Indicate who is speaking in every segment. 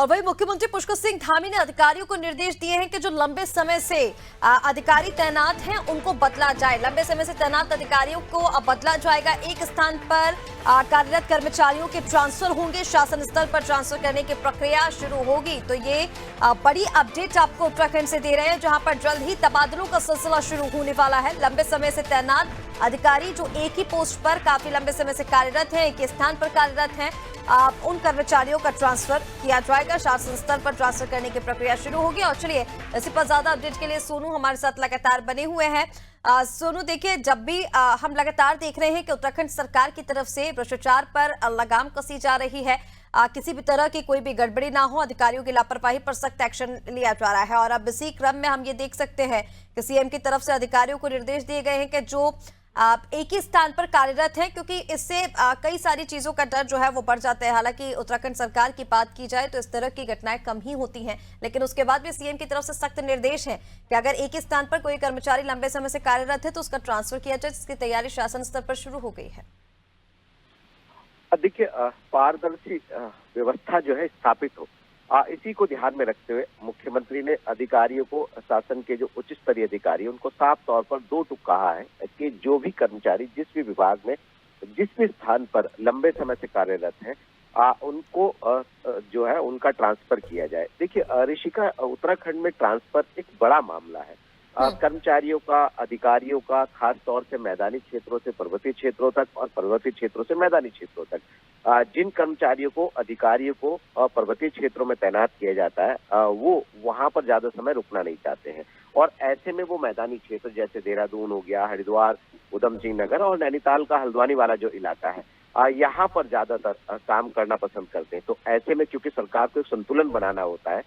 Speaker 1: और वही मुख्यमंत्री पुष्कर सिंह धामी ने अधिकारियों को निर्देश दिए हैं कि जो लंबे समय से अधिकारी तैनात हैं उनको बदला जाए। लंबे समय से तैनात अधिकारियों को अब बदला जाएगा। एक स्थान पर कार्यरत कर्मचारियों के ट्रांसफर होंगे। शासन स्तर पर ट्रांसफर करने की प्रक्रिया शुरू होगी। तो ये बड़ी अपडेट आपको उत्तराखंड से दे रहे हैं, जहां पर जल्द ही तबादलों का सिलसिला शुरू होने वाला है। लंबे समय से तैनात अधिकारी जो एक ही पोस्ट पर काफी लंबे समय से कार्यरत हैं, एक ही स्थान पर कार्यरत हैं, उन कर्मचारियों का ट्रांसफर किया जाएगा। शासन स्तर पर ट्रांसफर करने की प्रक्रिया शुरू होगी। और चलिए, इसी पर ज्यादा अपडेट के लिए सोनू हमारे साथ लगातार बने हुए हैं। सोनू, देखिए, जब भी हम लगातार देख रहे हैं कि उत्तराखंड सरकार की तरफ से भ्रष्टाचार पर लगाम कसी जा रही है, किसी भी तरह की कोई भी गड़बड़ी ना हो, अधिकारियों की लापरवाही पर सख्त एक्शन लिया जा रहा है। और अब इसी क्रम में हम ये देख सकते हैं कि सीएम की तरफ से अधिकारियों को निर्देश दिए गए हैं कि जो एक ही स्थान पर कार्यरत हैं, क्योंकि इससे कई सारी चीजों का डर जो है वो बढ़ जाता है। हालांकि उत्तराखंड सरकार की बात की जाए तो इस तरह की घटनाएं कम ही होती हैं, लेकिन उसके बाद भी सीएम की तरफ से सख्त निर्देश है कि अगर एक ही स्थान पर कोई कर्मचारी लंबे समय से कार्यरत है तो उसका ट्रांसफर किया जाए, जिसकी तैयारी शासन स्तर पर शुरू हो गई है।
Speaker 2: देखिए, पारदर्शी व्यवस्था जो है स्थापित हो, इसी को ध्यान में रखते हुए मुख्यमंत्री ने अधिकारियों को, शासन के जो उच्च स्तरीय अधिकारी, उनको साफ तौर पर दो टूक कहा है कि जो भी कर्मचारी जिस भी विभाग में जिस भी स्थान पर लंबे समय से कार्यरत हैं, उनको जो है उनका ट्रांसफर किया जाए। देखिए ऋषिका, उत्तराखंड में ट्रांसफर एक बड़ा मामला है। कर्मचारियों का, अधिकारियों का, खास तौर से मैदानी क्षेत्रों से पर्वतीय क्षेत्रों तक और पर्वतीय क्षेत्रों से मैदानी क्षेत्रों तक, जिन कर्मचारियों को, अधिकारियों को पर्वतीय क्षेत्रों में तैनात किया जाता है, वो वहां पर ज्यादा समय रुकना नहीं चाहते हैं। और ऐसे में वो मैदानी क्षेत्र जैसे देहरादून हो गया, हरिद्वार, उधम सिंह नगर और नैनीताल का हल्द्वानी वाला जो इलाका है, यहाँ पर ज्यादातर काम करना पसंद करते हैं। तो ऐसे में क्योंकि सरकार को एक संतुलन बनाना होता है,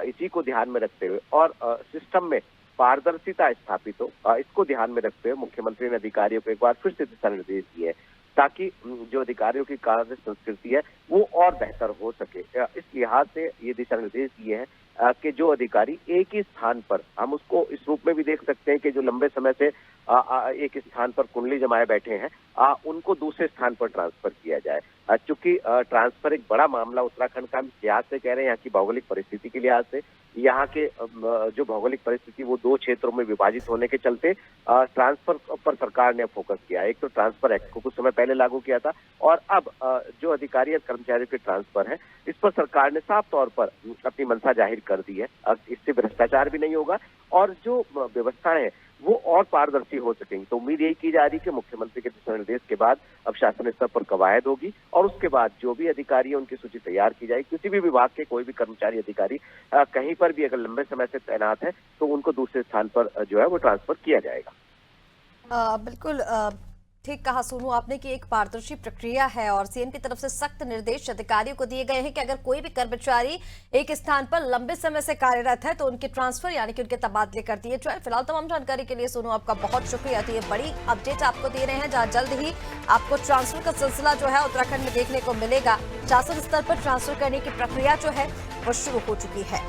Speaker 2: इसी को ध्यान में रखते हुए और सिस्टम में पारदर्शिता स्थापित हो, इसको ध्यान में रखते हुए मुख्यमंत्री ने अधिकारियों को एक बार फिर से दिशा निर्देश दिए ताकि जो अधिकारियों की कार्य संस्कृति है वो और बेहतर हो सके। इस लिहाज से ये दिशा निर्देश दिए हैं कि जो अधिकारी एक ही स्थान पर, हम उसको इस रूप में भी देख सकते हैं कि जो लंबे समय से एक स्थान पर कुंडली जमाए बैठे हैं, उनको दूसरे स्थान पर ट्रांसफर किया जाए। चूंकि ट्रांसफर एक बड़ा मामला उत्तराखंड का, हम लिहाज से कह रहे हैं, यहाँ की भौगोलिक परिस्थिति के लिहाज से, यहाँ के जो भौगोलिक परिस्थिति वो दो क्षेत्रों में विभाजित होने के चलते ट्रांसफर पर सरकार ने फोकस किया। एक तो ट्रांसफर एक्ट को कुछ समय पहले लागू किया था, और अब जो अधिकारी और कर्मचारियों के ट्रांसफर है, इस पर सरकार ने साफ तौर पर अपनी मंशा जाहिर कर दी है। इससे भ्रष्टाचार भी नहीं होगा और जो व्यवस्थाएं हैं वो और पारदर्शी हो सकेंगी। तो उम्मीद यही की जा रही है कि मुख्यमंत्री के दिशा निर्देश के बाद अब शासन स्तर पर कवायद होगी और उसके बाद जो भी अधिकारी है उनकी सूची तैयार की जाएगी। किसी भी विभाग के कोई भी कर्मचारी, अधिकारी कहीं पर भी अगर लंबे समय से तैनात है तो उनको दूसरे स्थान पर जो है वो ट्रांसफर किया जाएगा।
Speaker 1: बिल्कुल ठीक कहा सोनू आपने कि एक पारदर्शी प्रक्रिया है और सीएम की तरफ से सख्त निर्देश अधिकारियों को दिए गए हैं कि अगर कोई भी कर्मचारी एक स्थान पर लंबे समय से कार्यरत है तो उनके ट्रांसफर यानी कि उनके तबादले कर दिए जाए। फिलहाल तमाम जानकारी के लिए सोनू आपका बहुत शुक्रिया। तो ये बड़ी अपडेट आपको दे रहे हैं, जहां जल्द ही आपको ट्रांसफर का सिलसिला जो है उत्तराखंड में देखने को मिलेगा। शासन स्तर पर ट्रांसफर करने की प्रक्रिया जो है वो शुरू हो चुकी है।